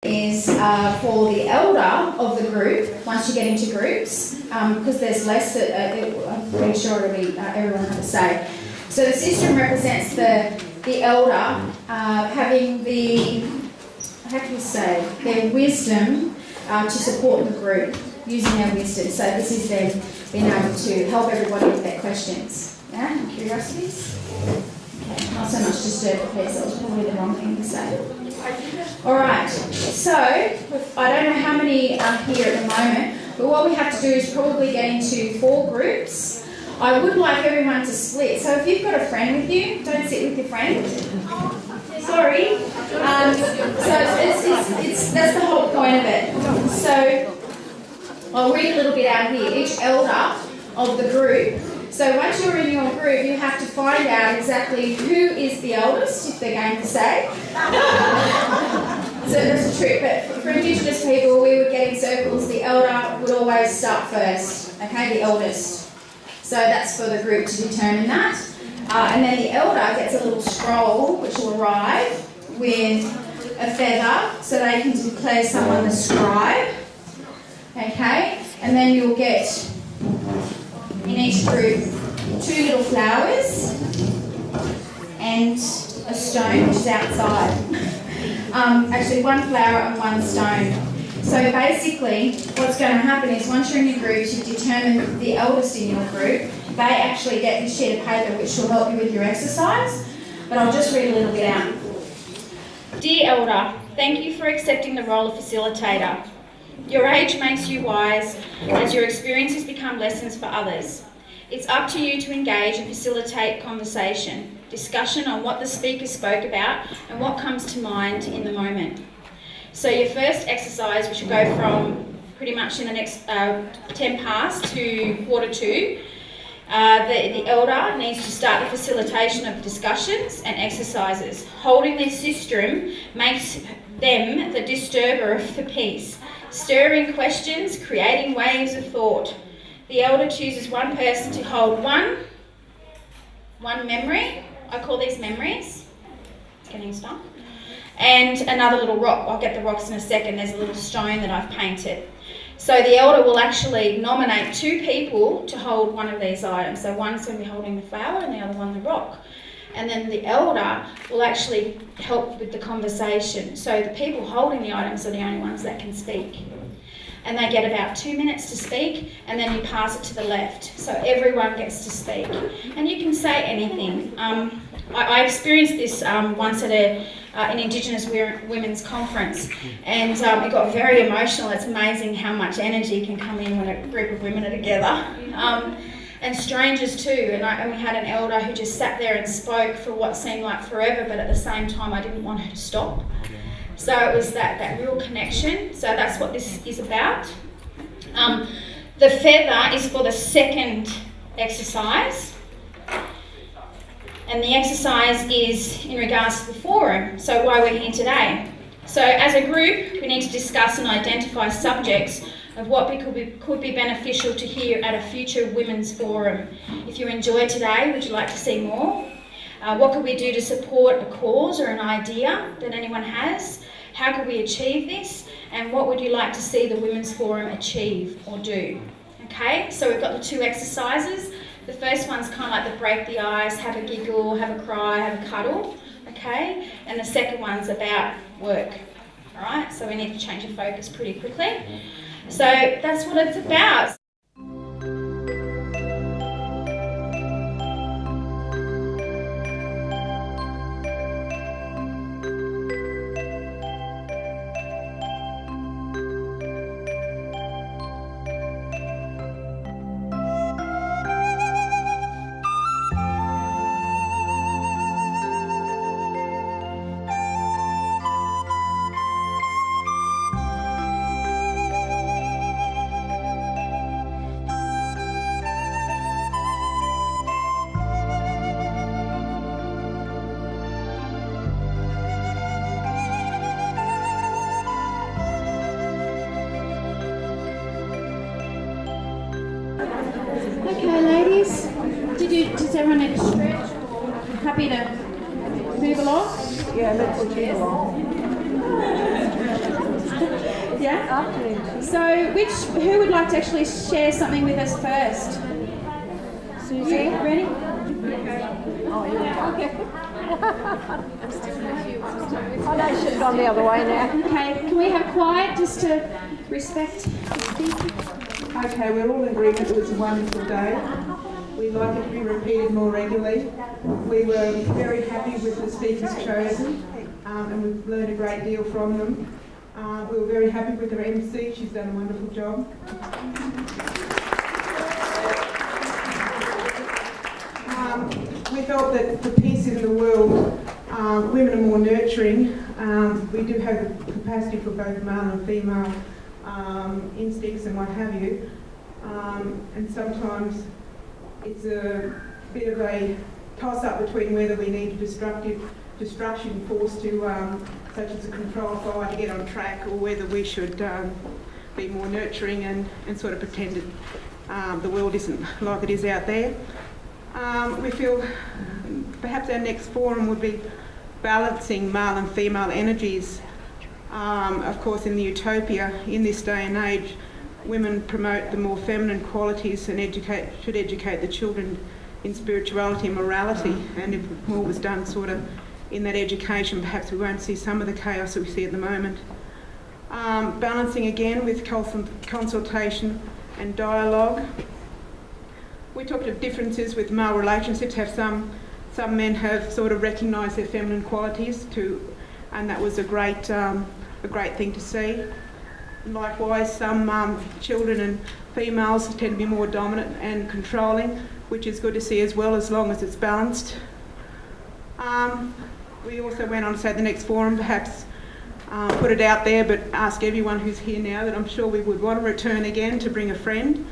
is for the elder of the group, once you get into groups, because there's less, I'm pretty sure it'll be everyone have a say. So the system represents the elder having the, how can you say, their wisdom to support the group, using their wisdom. So this is them being able to help everybody with their questions. Yeah, and curiosities? Okay, not so much disturb the peace, that was probably the wrong thing to say. Alright, so I don't know how many are here at the moment, but what we have to do is probably get into 4 groups. I would like everyone to split, so if you've got a friend with you, don't sit with your friend. Sorry. So that's the whole point of it. So I'll read a little bit out here. Each elder of the group. So once you're in your group, you have to find out exactly who is the eldest, if they're going to say. So that's a trick, but for Indigenous people, we would get in circles. The elder would always start first, okay, the eldest. So that's for the group to determine that. And then the elder gets a little scroll, which will arrive with a feather, so they can declare someone the scribe. Okay, and then you'll get, in each group, 2 little flowers and a stone, which is outside. Actually, 1 flower and 1 stone. So basically, what's going to happen is once you're in your groups, you determine the eldest in your group. They actually get this sheet of paper, which will help you with your exercise. But I'll just read a little bit out. Dear Elder, thank you for accepting the role of facilitator. Your age makes you wise as your experiences become lessons for others. It's up to you to engage and facilitate conversation, discussion on what the speaker spoke about and what comes to mind in the moment. So your first exercise, which will go from pretty much in the next 10 past to 1:45, the elder needs to start the facilitation of discussions and exercises. Holding this system makes them the disturber of the peace, stirring questions, creating waves of thought. The elder chooses one person to hold one memory. I call these memories. It's getting stuck. And another little rock. I'll get the rocks in a second. There's a little stone that I've painted. So the elder will actually nominate 2 people to hold one of these items. So one's going to be holding the flower and the other one the rock. And then the elder will actually help with the conversation. So the people holding the items are the only ones that can speak. And they get about 2 minutes to speak, and then you pass it to the left. So everyone gets to speak. And you can say anything. I experienced this once at an Indigenous women's conference, and it got very emotional. It's amazing how much energy can come in when a group of women are together. And strangers too, and we had an elder who just sat there and spoke for what seemed like forever, but at the same time I didn't want her to stop. So it was that real connection. So that's what this is about. The feather is for the second exercise. And the exercise is in regards to the forum, so why we're here today. So as a group, we need to discuss and identify subjects of what could be beneficial to hear at a future women's forum. If you enjoyed today, would you like to see more? What could we do to support a cause or an idea that anyone has? How could we achieve this? And what would you like to see the Women's Forum achieve or do? Okay, so we've got the 2 exercises. The first one's kind of like the break the ice, have a giggle, have a cry, have a cuddle, okay? And the second one's about work, all right? So we need to change the focus pretty quickly. So that's what it's about. Okay, ladies, does everyone need to stretch or happy to move along? Yeah, let's move along. Yeah? Afternoon. So who would like to actually share something with us first? Susie? Ready? Oh, okay. Oh no, she's gone the other way now. Okay, can we have quiet just to respect the speaker? Okay, we're all in agreement it was a wonderful day. We'd like it to be repeated more regularly. We were very happy with the speakers chosen and we've learned a great deal from them. We were very happy with our MC, she's done a wonderful job. We felt that for peace in the world, women are more nurturing. We do have the capacity for both male and female instincts and what have you. And sometimes it's a bit of a toss-up between whether we need a destruction force to, such as a control fire, to get on track, or whether we should be more nurturing and sort of pretend that the world isn't like it is out there. We feel perhaps our next forum would be balancing male and female energies. Of course, in the utopia, in this day and age, women promote the more feminine qualities and should educate the children in spirituality and morality. And if more was done sort of in that education, perhaps we won't see some of the chaos that we see at the moment. Balancing again with consultation and dialogue. We talked of differences with male relationships. Some men have sort of recognised their feminine qualities and that was a great thing to see. Likewise, some children and females tend to be more dominant and controlling, which is good to see as well, as long as it's balanced. We also went on to say the next forum, perhaps put it out there, but ask everyone who's here now that I'm sure we would want to return again to bring a friend.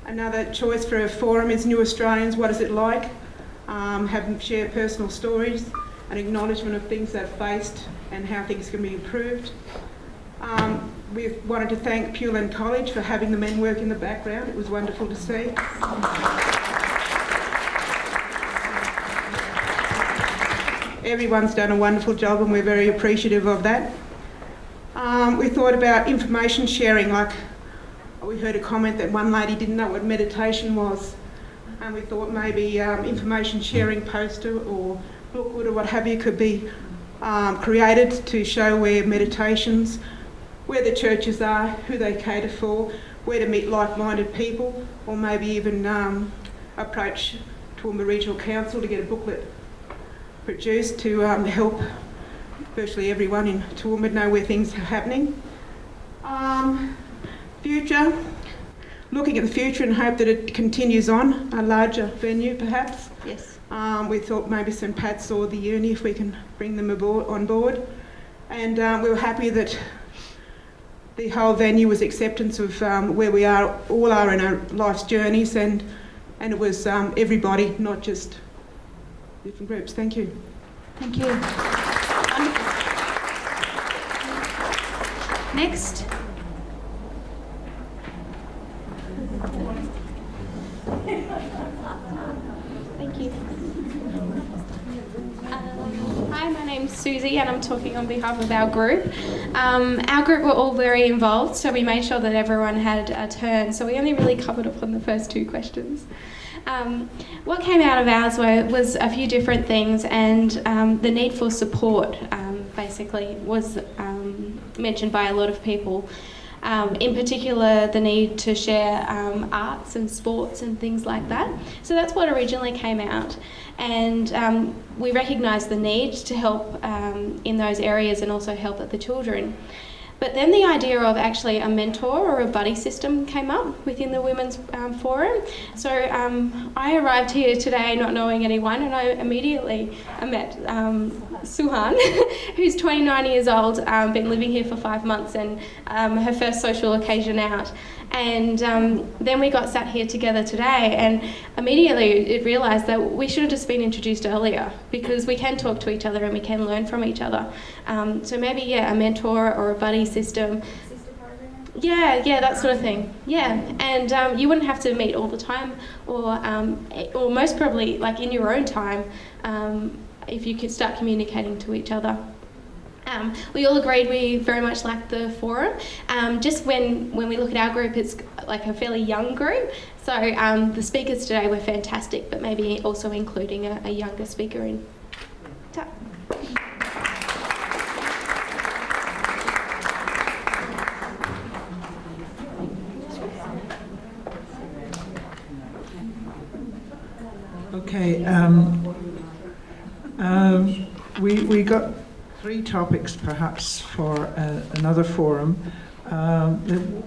Another choice for a forum is New Australians, what is it like? Have them share personal stories, an acknowledgement of things they've faced and how things can be improved. We wanted to thank Pureland College for having the men work in the background. It was wonderful to see. Everyone's done a wonderful job and we're very appreciative of that. We thought about information sharing, like we heard a comment that one lady didn't know what meditation was, and we thought maybe information sharing poster or booklet or what have you could be created to show where meditations, where the churches are, who they cater for, where to meet like-minded people, or maybe even approach Toowoomba Regional Council to get a booklet produced to help virtually everyone in Toowoomba know where things are happening. Future, looking at the future and hope that it continues on, a larger venue perhaps. Yes. We thought maybe St Pat's or the uni, if we can bring them on board. And we were happy that the whole venue was acceptance of where we all are in our life's journeys, and it was everybody, not just different groups. Thank you. Thank you. Next. Thank you. Hi, my name's Susie and I'm talking on behalf of our group. Our group were all very involved, so we made sure that everyone had a turn, so we only really covered upon the first two questions. What came out of ours was a few different things, and the need for support basically was mentioned by a lot of people. In particular, the need to share arts and sports and things like that. So that's what originally came out. And we recognised the need to help in those areas and also help the children. But then the idea of actually a mentor or a buddy system came up within the Women's Forum. So I arrived here today not knowing anyone, and I immediately met Suhan, who's 29 years old, been living here for 5 months, and her first social occasion out. And then we got sat here together today, and immediately realised that we should have just been introduced earlier, because we can talk to each other and we can learn from each other. So maybe, yeah, a mentor or a buddy system. Yeah, that sort of thing. Yeah, and you wouldn't have to meet all the time, or most probably like in your own time, if you could start communicating to each other. We all agreed we very much liked the forum. Just when we look at our group, it's like a fairly young group. So the speakers today were fantastic, but maybe also including a younger speaker in. Okay, we got 3 topics perhaps for another forum.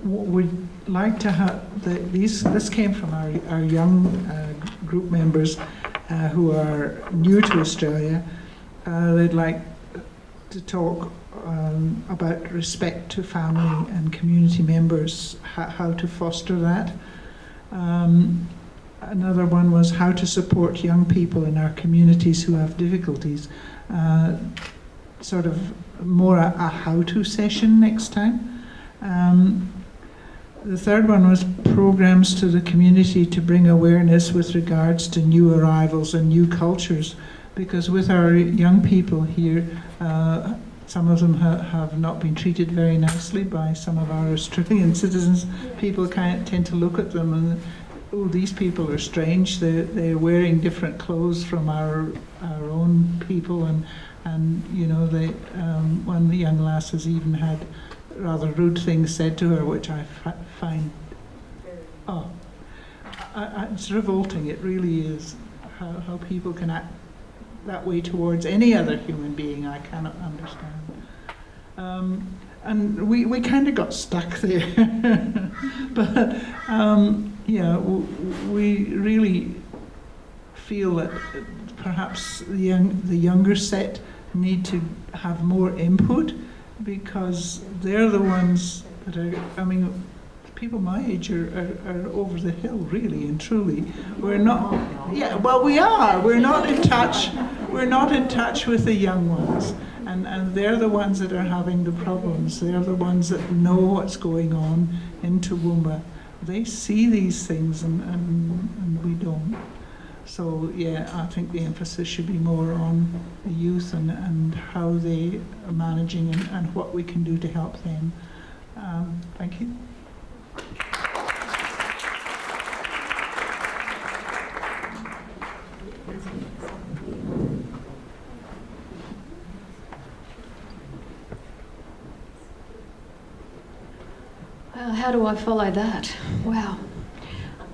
We'd like to have this came from our young group members who are new to Australia. They'd like to talk about respect to family and community members, how to foster that. Another one was how to support young people in our communities who have difficulties. Sort of more a how-to session next time. The third one was programs to the community to bring awareness with regards to new arrivals and new cultures, because with our young people here, some of them have not been treated very nicely by some of our Australian citizens. People tend to look at them and, oh, these people are strange. They're wearing different clothes from our own people, and you know, one of the young lasses even had rather rude things said to her, which I find, it's revolting. It really is how people can act that way towards any other human being. I cannot understand. And we kind of got stuck there, but yeah, we really feel that perhaps the younger set need to have more input, because they're the ones that are, I mean, people my age are over the hill, really and truly. We're not, yeah, well, we are. We're not in touch with the young ones. And they're the ones that are having the problems. They're the ones that know what's going on in Toowoomba. They see these things and we don't. So yeah, I think the emphasis should be more on the youth and how they are managing and what we can do to help them. Thank you. Well, how do I follow that? Wow.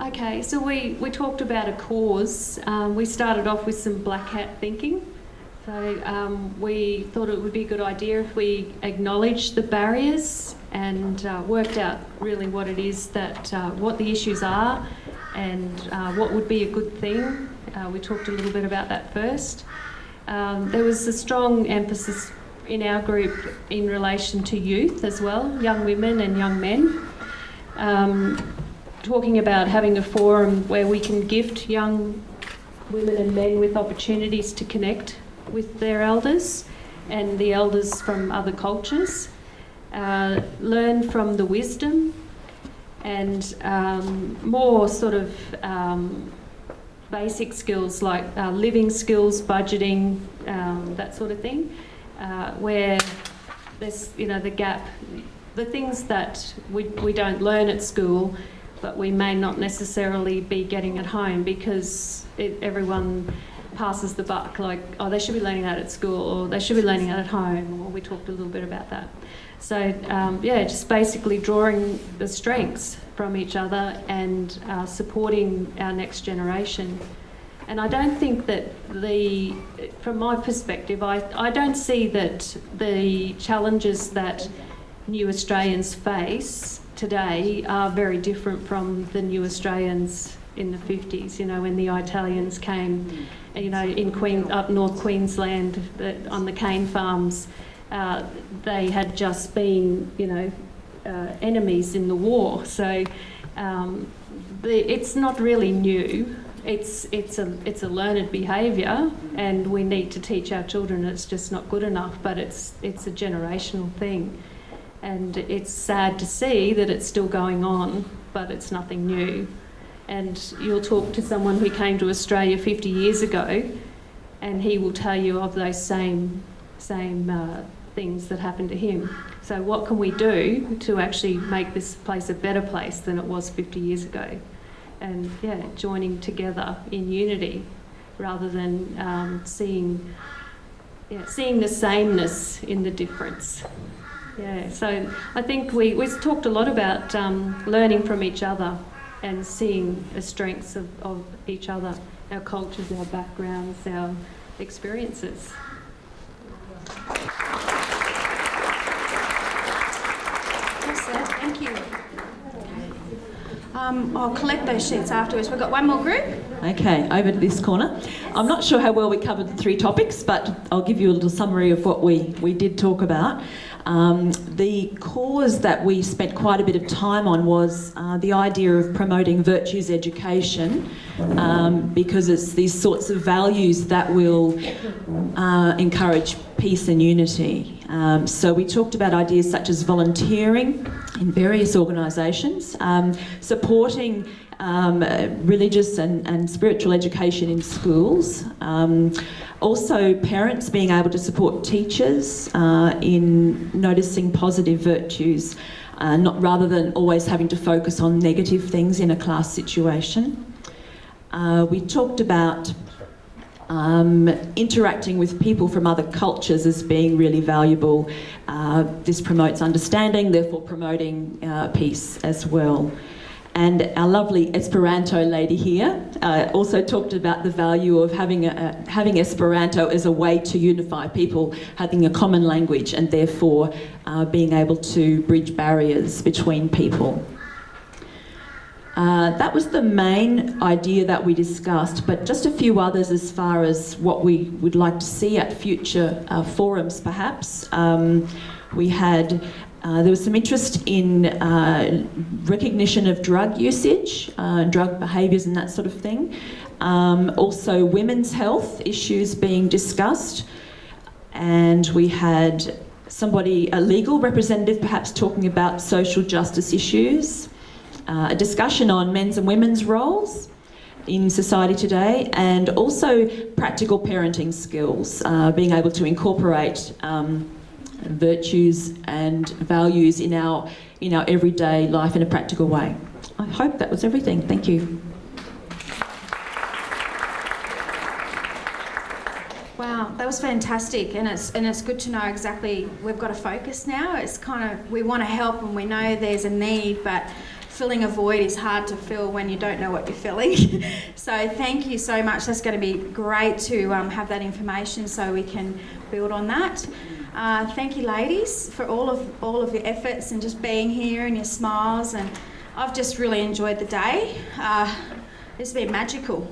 Okay, so we talked about a cause. We started off with some black hat thinking. So we thought it would be a good idea if we acknowledged the barriers and worked out really what it is that, what the issues are and what would be a good thing. We talked a little bit about that first. There was a strong emphasis in our group in relation to youth as well, young women and young men. Talking about having a forum where we can gift young women and men with opportunities to connect with their elders and the elders from other cultures, learn from the wisdom and more sort of basic skills like living skills, budgeting, that sort of thing, where there's, you know, the gap, the things that we don't learn at school but we may not necessarily be getting at home because everyone passes the buck, like, oh, they should be learning that at school or they should be learning that at home, or we talked a little bit about that. So, yeah, just basically drawing the strengths from each other and supporting our next generation. And I don't think that from my perspective, I don't see that the challenges that new Australians face today are very different from the new Australians in the 50s, you know, when the Italians came, you know, in up North Queensland on the cane farms. They had just been, you know, enemies in the war. So it's not really new. It's a learned behaviour, and we need to teach our children it's just not good enough, but it's a generational thing. And it's sad to see that it's still going on, but it's nothing new. And you'll talk to someone who came to Australia 50 years ago, and he will tell you of those same things that happened to him. So what can we do to actually make this place a better place than it was 50 years ago? And yeah, joining together in unity rather than seeing the sameness in the difference. Yeah, so I think we talked a lot about learning from each other and seeing the strengths of each other, our cultures, our backgrounds, our experiences. Yes, sir. Thank you. I'll collect those sheets afterwards. We've got one more group. Okay, over to this corner. I'm not sure how well we covered the 3 topics, but I'll give you a little summary of what we did talk about. The cause that we spent quite a bit of time on was the idea of promoting virtues education, because it's these sorts of values that will encourage peace and unity. So we talked about ideas such as volunteering in various organisations, supporting religious and spiritual education in schools. Also, parents being able to support teachers in noticing positive virtues, rather than always having to focus on negative things in a class situation. We talked about interacting with people from other cultures as being really valuable. This promotes understanding, therefore promoting peace as well. And our lovely Esperanto lady here also talked about the value of having Esperanto as a way to unify people, having a common language, and therefore being able to bridge barriers between people. That was the main idea that we discussed, but just a few others as far as what we would like to see at future forums, perhaps. We had there was some interest in recognition of drug usage, drug behaviours and that sort of thing. Also women's health issues being discussed. And we had a legal representative perhaps talking about social justice issues. A discussion on men's and women's roles in society today, and also practical parenting skills, being able to incorporate virtues and values in our everyday life in a practical way. I hope that was everything. Thank you. Wow, that was fantastic, and it's good to know exactly we've got a focus now. It's kind of, we want to help and we know there's a need, but filling a void is hard to fill when you don't know what you're filling. So thank you so much. That's going to be great to have that information so we can build on that. Thank you, ladies, for all of your efforts and just being here and your smiles. And I've just really enjoyed the day. It's been magical.